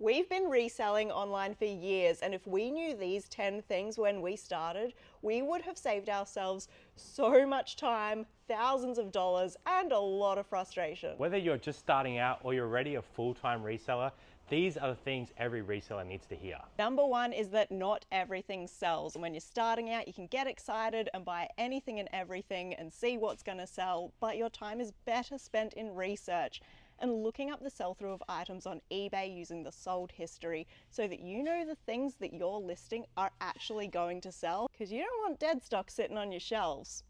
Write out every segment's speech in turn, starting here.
We've been reselling online for years, and if we knew these 10 things when we started, we would have saved ourselves so much time, thousands of dollars, and a lot of frustration. Whether you're just starting out or you're already a full-time reseller, these are the things every reseller needs to hear. Number one is that not everything sells. And when you're starting out, you can get excited and buy anything and everything and see what's going to sell, but your time is better spent in research and looking up the sell-through of items on eBay using the sold history so that you know the things that you're listing are actually going to sell, because you don't want dead stock sitting on your shelves.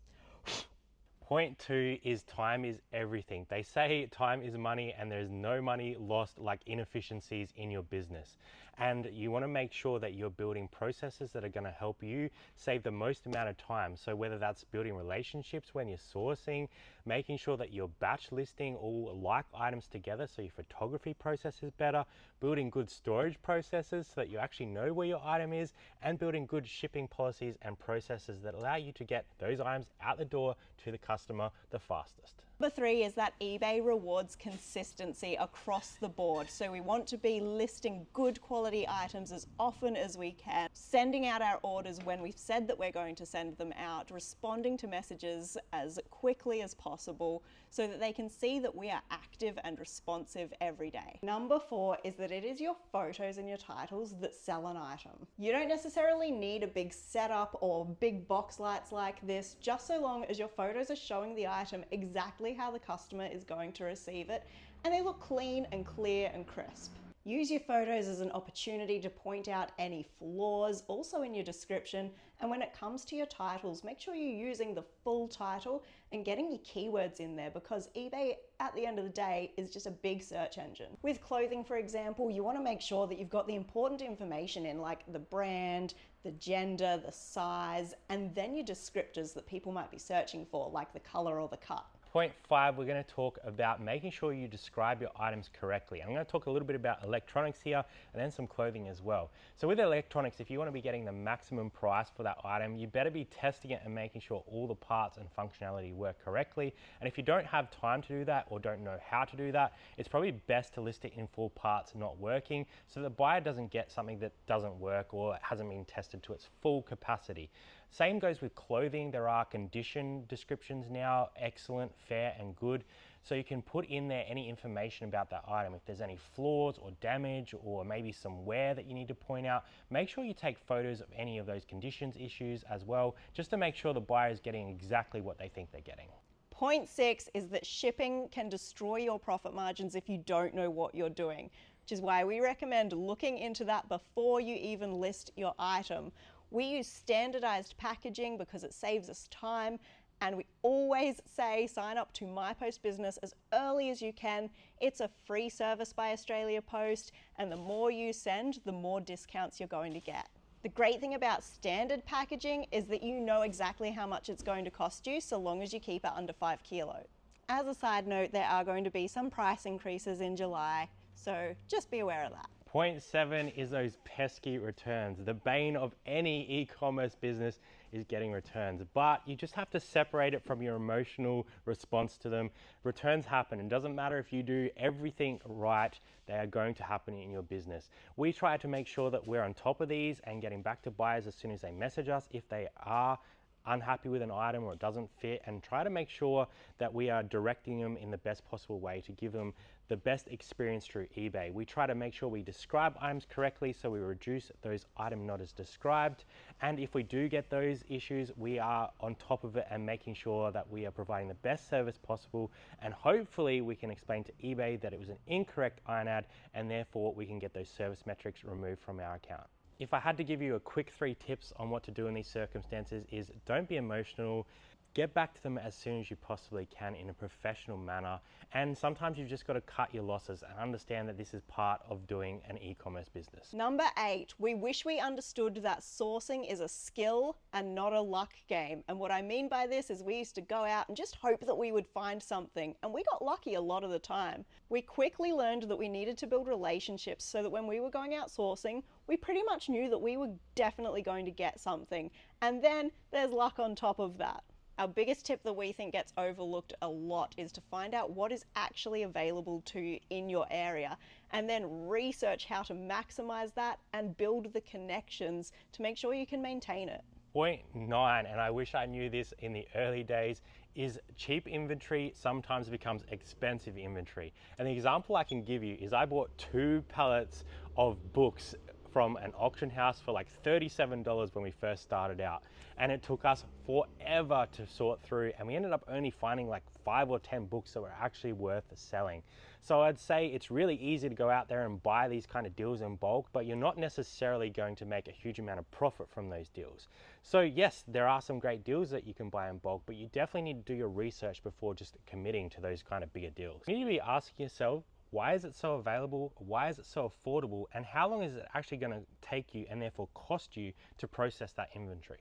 Point 2 is time is everything. They say time is money and there's no money lost like inefficiencies in your business. And you want to make sure that you're building processes that are going to help you save the most amount of time. So whether that's building relationships when you're sourcing, making sure that your batch listing all like items together so your photography process is better, building good storage processes so that you actually know where your item is, and building good shipping policies and processes that allow you to get those items out the door to the customer the fastest. Number 3 is that eBay rewards consistency across the board. So we want to be listing good quality items as often as we can, sending out our orders when we've said that we're going to send them out, responding to messages as quickly as possible so that they can see that we are active and responsive every day. Number 4 is that it is your photos and your titles that sell an item. You don't necessarily need a big setup or big box lights like this, just so long as your photos are showing the item exactly how the customer is going to receive it and they look clean and clear and crisp. Use your photos as an opportunity to point out any flaws, also in your description. And when it comes to your titles, make sure you're using the full title and getting your keywords in there, because eBay at the end of the day is just a big search engine. With clothing, for example, you want to make sure that you've got the important information in, like the brand, the gender, the size, and then your descriptors that people might be searching for, like the color or the cut. Point 5, we're going to talk about making sure you describe your items correctly. I'm going to talk a little bit about electronics here and then some clothing as well. So with electronics, if you want to be getting the maximum price for that item, you better be testing it and making sure all the parts and functionality work correctly. And if you don't have time to do that or don't know how to do that, it's probably best to list it in full parts not working so the buyer doesn't get something that doesn't work or hasn't been tested to its full capacity. Same goes with clothing. There are condition descriptions now, excellent, fair and good. So you can put in there any information about that item. If there's any flaws or damage or maybe some wear that you need to point out, make sure you take photos of any of those conditions issues as well, just to make sure the buyer is getting exactly what they think they're getting. Point 6 is that shipping can destroy your profit margins if you don't know what you're doing, which is why we recommend looking into that before you even list your item. We use standardized packaging because it saves us time, and we always say sign up to My Post Business as early as you can. It's a free service by Australia Post, and the more you send, the more discounts you're going to get. The great thing about standard packaging is that you know exactly how much it's going to cost you so long as you keep it under 5 kilos. As a side note, there are going to be some price increases in July, so just be aware of that. Point 7 is those pesky returns. The bane of any e-commerce business is getting returns, but you just have to separate it from your emotional response to them. Returns happen, and it doesn't matter if you do everything right, they are going to happen in your business. We try to make sure that we're on top of these and getting back to buyers as soon as they message us if they are unhappy with an item or it doesn't fit, and try to make sure that we are directing them in the best possible way to give them the best experience through eBay. We try to make sure we describe items correctly so we reduce those item not as described, and if we do get those issues, we are on top of it and making sure that we are providing the best service possible, and hopefully we can explain to eBay that it was an incorrect iron ad and therefore we can get those service metrics removed from our account. If I had to give you a quick 3 tips on what to do in these circumstances is don't be emotional, get back to them as soon as you possibly can in a professional manner, and sometimes you've just got to cut your losses and understand that this is part of doing an e-commerce business. Number 8, we wish we understood that sourcing is a skill and not a luck game. And what I mean by this is we used to go out and just hope that we would find something, and we got lucky a lot of the time. We quickly learned that we needed to build relationships so that when we were going out sourcing, we pretty much knew that we were definitely going to get something. And then there's luck on top of that. Our biggest tip that we think gets overlooked a lot is to find out what is actually available to you in your area and then research how to maximize that and build the connections to make sure you can maintain it. Point 9, and I wish I knew this in the early days, is cheap inventory sometimes becomes expensive inventory. And the example I can give you is I bought 2 pallets of books from an auction house for like $37 when we first started out. And it took us forever to sort through, and we ended up only finding like 5 or 10 books that were actually worth selling. So I'd say it's really easy to go out there and buy these kind of deals in bulk, but you're not necessarily going to make a huge amount of profit from those deals. So yes, there are some great deals that you can buy in bulk, but you definitely need to do your research before just committing to those kind of bigger deals. You need to be asking yourself, why is it so available? Why is it so affordable? And how long is it actually going to take you and therefore cost you to process that inventory?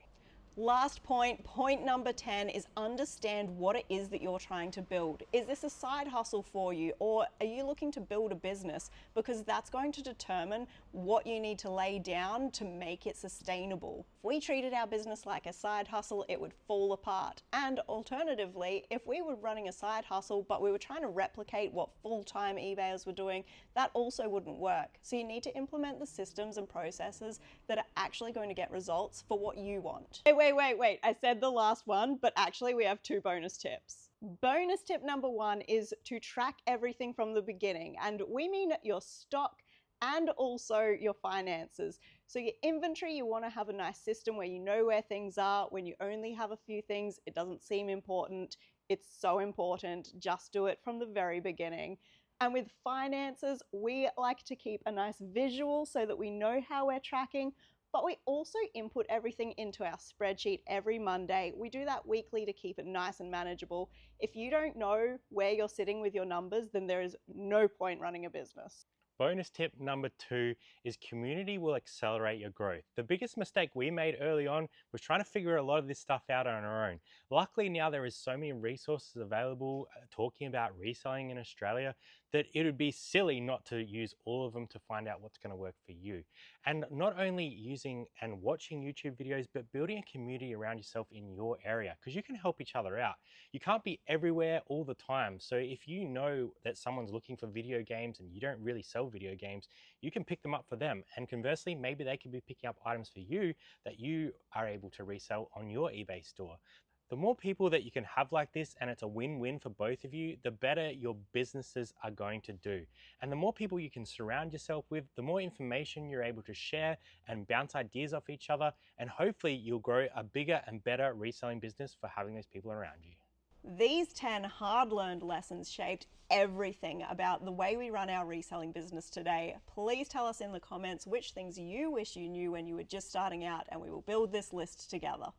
Last point, point number 10, is understand what it is that you're trying to build. Is this a side hustle for you, or are you looking to build a business? Because that's going to determine what you need to lay down to make it sustainable. If we treated our business like a side hustle, it would fall apart. And alternatively, if we were running a side hustle, but we were trying to replicate what full-time eBayers were doing, that also wouldn't work. So you need to implement the systems and processes that are actually going to get results for what you want. Wait, I said the last one, but actually we have 2 bonus tips. Bonus tip number 1 is to track everything from the beginning, and we mean your stock and also your finances. So your inventory, you want to have a nice system where you know where things are. When you only have a few things, it doesn't seem important. It's so important. Just do it from the very beginning. And with finances, we like to keep a nice visual so that we know how we're tracking, but we also input everything into our spreadsheet every Monday. We do that weekly to keep it nice and manageable. If you don't know where you're sitting with your numbers, then there is no point running a business. Bonus tip number 2 is community will accelerate your growth. The biggest mistake we made early on was trying to figure a lot of this stuff out on our own. Luckily now there is so many resources available talking about reselling in Australia that it would be silly not to use all of them to find out what's going to work for you. And not only using and watching YouTube videos, but building a community around yourself in your area, because you can help each other out. You can't be everywhere all the time. So if you know that someone's looking for video games and you don't really sell video games, you can pick them up for them. And conversely, maybe they could be picking up items for you that you are able to resell on your eBay store. The more people that you can have like this, and it's a win-win for both of you, the better your businesses are going to do. And the more people you can surround yourself with, the more information you're able to share and bounce ideas off each other, and hopefully you'll grow a bigger and better reselling business for having those people around you. These 10 hard-learned lessons shaped everything about the way we run our reselling business today. Please tell us in the comments which things you wish you knew when you were just starting out, and we will build this list together.